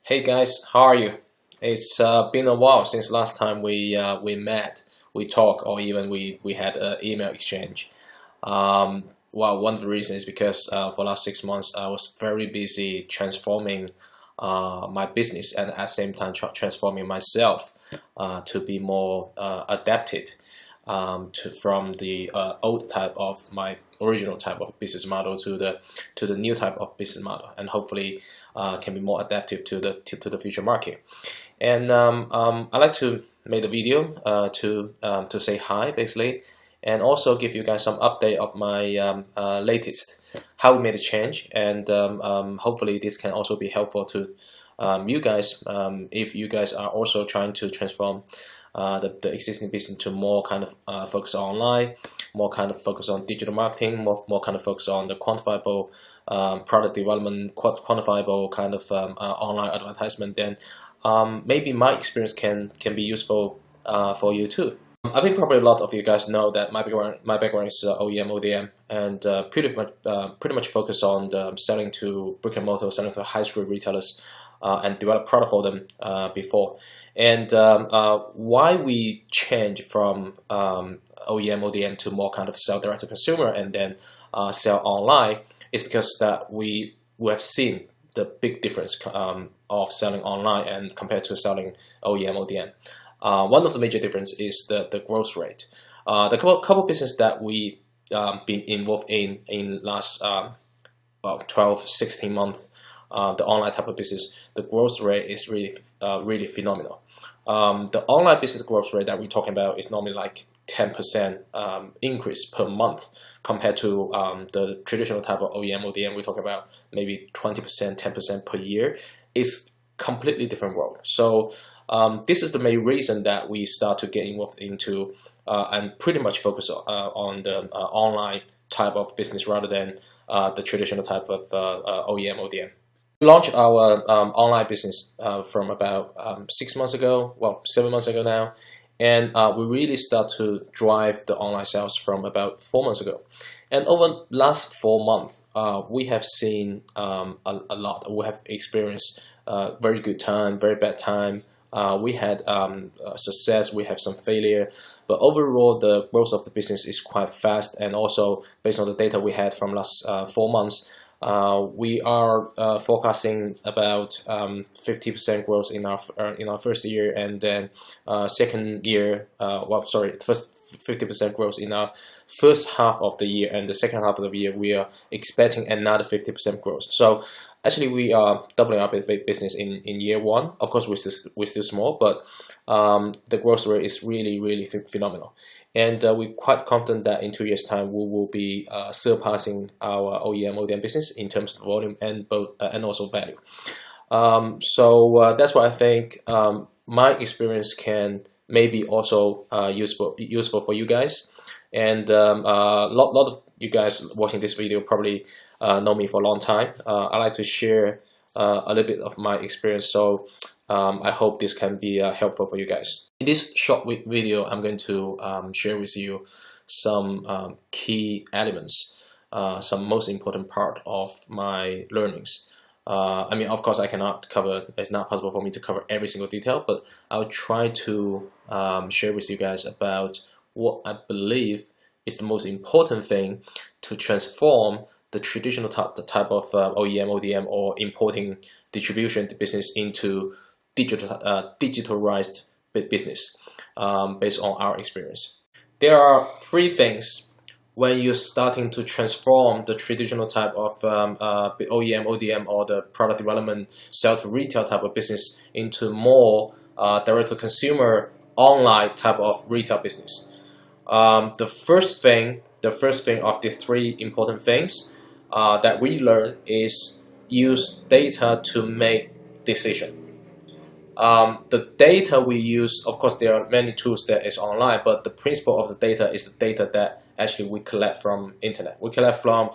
Hey guys, how are you? It's been a while since last time we met, we talked, or even we had an email exchange. Well, one of the reasons is because for the last 6 months I was very busy transforming my business and at the same time transforming myself to be more adapted from the old type of my original type of business model to the new type of business model, and hopefully can be more adaptive to the future market. And I like to make a video to say hi basically, and also give you guys some update of my latest how we made a change, and hopefully this can also be helpful to you guys if you guys are also trying to transform the existing business to more kind of focus on online, more kind of focus on digital marketing, more kind of focus on the quantifiable product development, quantifiable kind of online advertisement. Then maybe my experience can be useful for you too. I think probably a lot of you guys know that my background is OEM, ODM, and pretty much focus on selling to brick and mortar, selling to high street retailers, and develop product for them before. And why we change from OEM, ODM to more kind of sell direct to consumer and then sell online is because that we have seen the big difference of selling online and compared to selling OEM, ODM. One of the major difference is the growth rate. The couple business that we been involved in last about 12, 16 months, the online type of business, the growth rate is really phenomenal. The online business growth rate that we're talking about is normally like 10% increase per month compared to the traditional type of OEM, ODM. We talk about maybe 20%, 10% per year. It's completely different world. So this is the main reason that we start to get involved into and pretty much focus on the online type of business rather than the traditional type of OEM, ODM. We launched our online business from about 6 months ago, well, 7 months ago now, and we really start to drive the online sales from about 4 months ago. And over the last 4 months, we have seen a lot. We have experienced very good time, very bad time. We had success, we have some failure, but overall the growth of the business is quite fast. And also based on the data we had from last 4 months, we are forecasting about 50% growth in our first year, and then second year, first 50% growth in our first half of the year, and the second half of the year we are expecting another 50% growth. So actually we are doubling our business in year one. Of course we're still small, but the growth rate is really phenomenal. And we're quite confident that in 2 years' time we will be surpassing our OEM, ODM business in terms of volume and also value. So that's why I think my experience can maybe also useful for you guys. And lot of you guys watching this video probably know me for a long time. I like to share a little bit of my experience, so I hope this can be helpful for you guys. In this short video, I'm going to share with you some key elements, some most important part of my learnings. I mean, of course, I cannot cover, it's not possible for me to cover every single detail, but I'll try to share with you guys about what I believe is the most important thing to transform the traditional type of OEM, ODM, or importing distribution business into digitalized business based on our experience. There are 3 things when you're starting to transform the traditional type of OEM, ODM, or the product development, sell to retail type of business into more direct to consumer online type of retail business. The first thing of these 3 important things that we learn is use data to make decision. The data we use, of course, there are many tools that is online, but the principle of the data is the data that actually we collect from internet. We collect from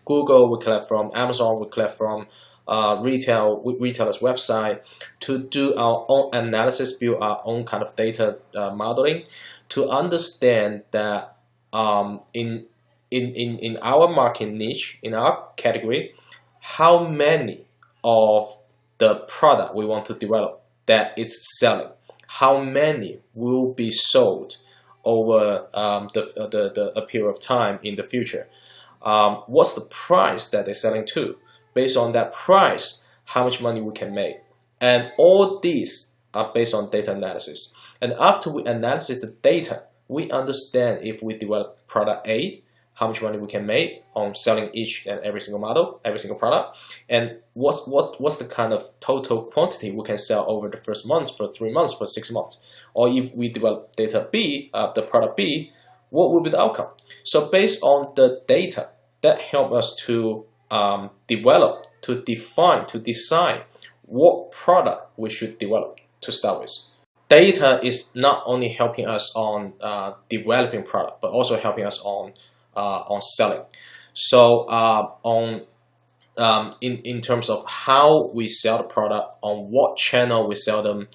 Google, we collect from Amazon, we collect from retailers' website to do our own analysis, build our own kind of data modeling to understand that in our market niche, in our category, how many of the product we want to develop that is selling, how many will be sold over a period of time in the future. What's the price that they're selling to? Based on that price, how much money we can make. And all these are based on data analysis. And after we analyze the data, we understand if we develop product A, how much money we can make on selling each and every single model, every single product, and what's the kind of total quantity we can sell over the first month, for 3 months, for 6 months. Or if we develop data B, the product B, what will be the outcome? So based on the data, that help us to develop, to define, to decide what product we should develop to start with. Data is not only helping us on developing product, but also helping us on selling. So in terms of how we sell the product, on what channel we sell them,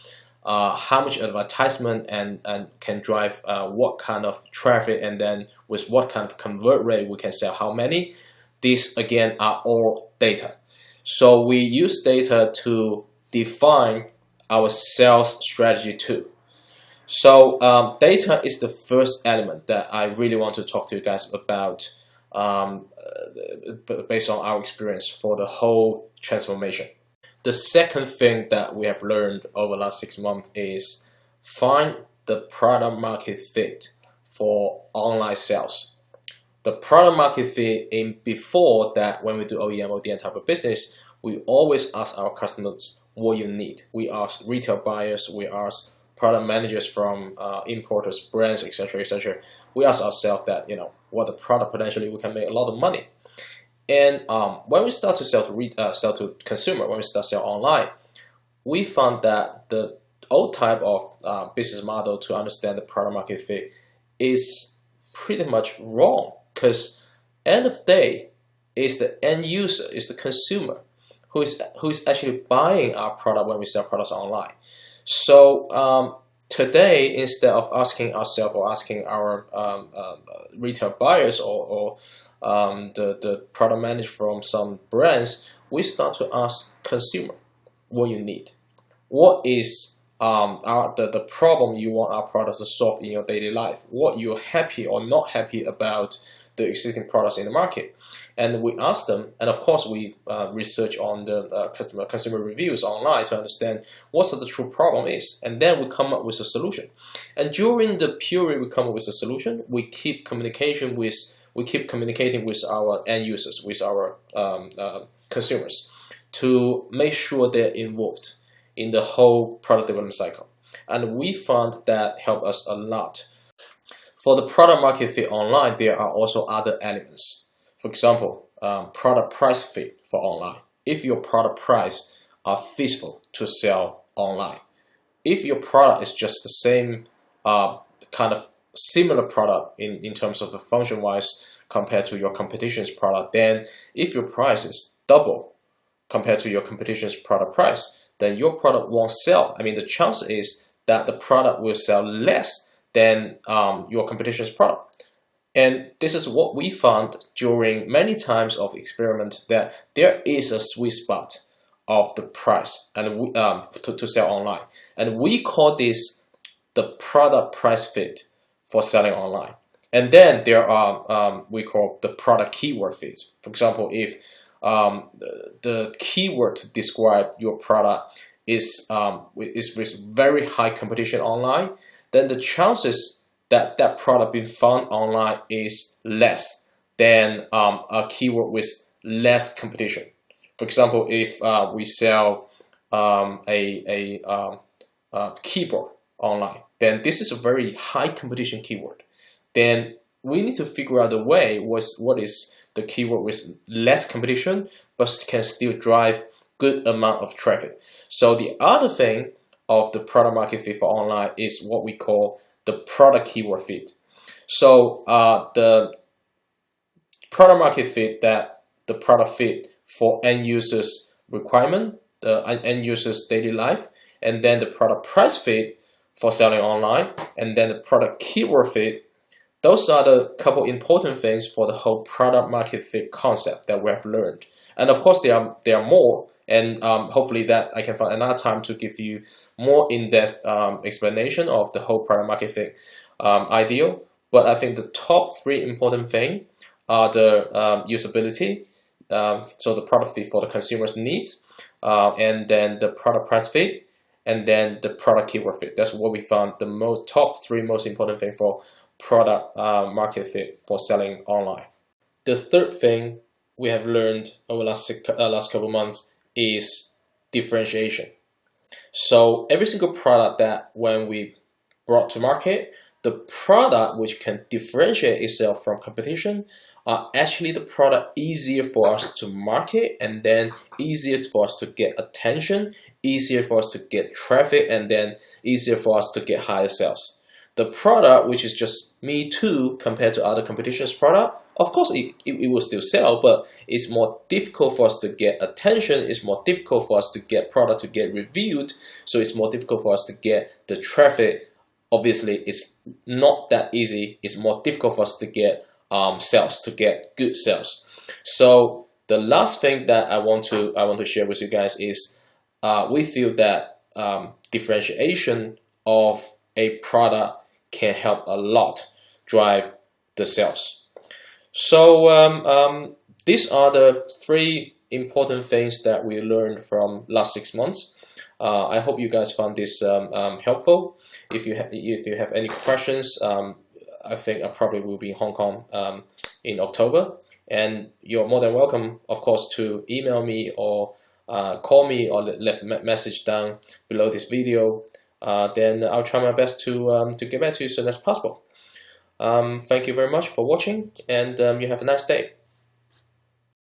how much advertisement and can drive what kind of traffic, and then with what kind of convert rate we can sell how many. These again are all data. So we use data to define our sales strategy too. So data is the first element that I really want to talk to you guys about based on our experience for the whole transformation. The second thing that we have learned over the last 6 months is find the product market fit for online sales. The product market fit in before that, when we do OEM, ODM type of business, we always ask our customers what you need. We ask retail buyers, we ask product managers from importers, brands, etc., etc. We ask ourselves that, what the product potentially we can make a lot of money. And when we start to sell to consumer, when we start to sell online, we found that the old type of business model to understand the product market fit is pretty much wrong, because end of the day is the end user, is the consumer who is actually buying our product when we sell products online. So today, instead of asking ourselves or asking our retail buyers or the product manager from some brands, we start to ask consumer what you need. What is the problem you want our products to solve in your daily life? What you're happy or not happy about the existing products in the market? And we ask them, and of course we research on the consumer reviews online to understand what the true problem is, and then we come up with a solution. And during the period we come up with a solution, we keep communicating with our end users, with our consumers, to make sure they're involved in the whole product development cycle. And we found that helped us a lot. For the product market fit online, there are also other elements. For example, product price fit for online. If your product price are feasible to sell online, if your product is just the same kind of similar product in terms of the function wise compared to your competition's product, then if your price is double compared to your competition's product price, then your product won't sell. I mean, the chance is that the product will sell less than your competition's product. And this is what we found during many times of experiment, that there is a sweet spot of the price and to sell online. And we call this the product price fit for selling online. And then there are, we call the product keyword fit. For example, if the keyword to describe your product is with very high competition online, then the chances that product being found online is less than a keyword with less competition. For example, if we sell a keyboard online, then this is a very high competition keyword. Then we need to figure out a way what is the keyword with less competition but can still drive good amount of traffic. So the other thing of the product market fit for online is what we call the product keyword fit. So the product market fit, that the product fit for end users requirement, the end users daily life, and then the product price fit for selling online, and then the product keyword fit. Those are the couple important things for the whole product market fit concept that we have learned. And of course there are more, And hopefully that I can find another time to give you more in-depth explanation of the whole product market fit ideal. But I think the top three important things are the usability, so the product fit for the consumer's needs, and then the product price fit, and then the product keyword fit. That's what we found the top three most important thing for product market fit for selling online. The third thing we have learned over the last couple months is differentiation. So every single product that when we brought to market, the product which can differentiate itself from competition are actually the product easier for us to market, and then easier for us to get attention, easier for us to get traffic, and then easier for us to get higher sales. The product which is just me too compared to other competition's product, of course it will still sell, but it's more difficult for us to get attention, it's more difficult for us to get product to get reviewed, so it's more difficult for us to get the traffic. Obviously it's not that easy, it's more difficult for us to get sales, to get good sales. So the last thing that I want to share with you guys is we feel that differentiation of a product can help a lot drive the sales. So these are the three important things that we learned from last 6 months. I hope you guys found this helpful. If you have any questions, I think I probably will be in Hong Kong in October, and you're more than welcome, of course, to email me or call me or leave a message down below this video. Then I'll try my best to get back to you as soon as possible. Thank you very much for watching, and you have a nice day.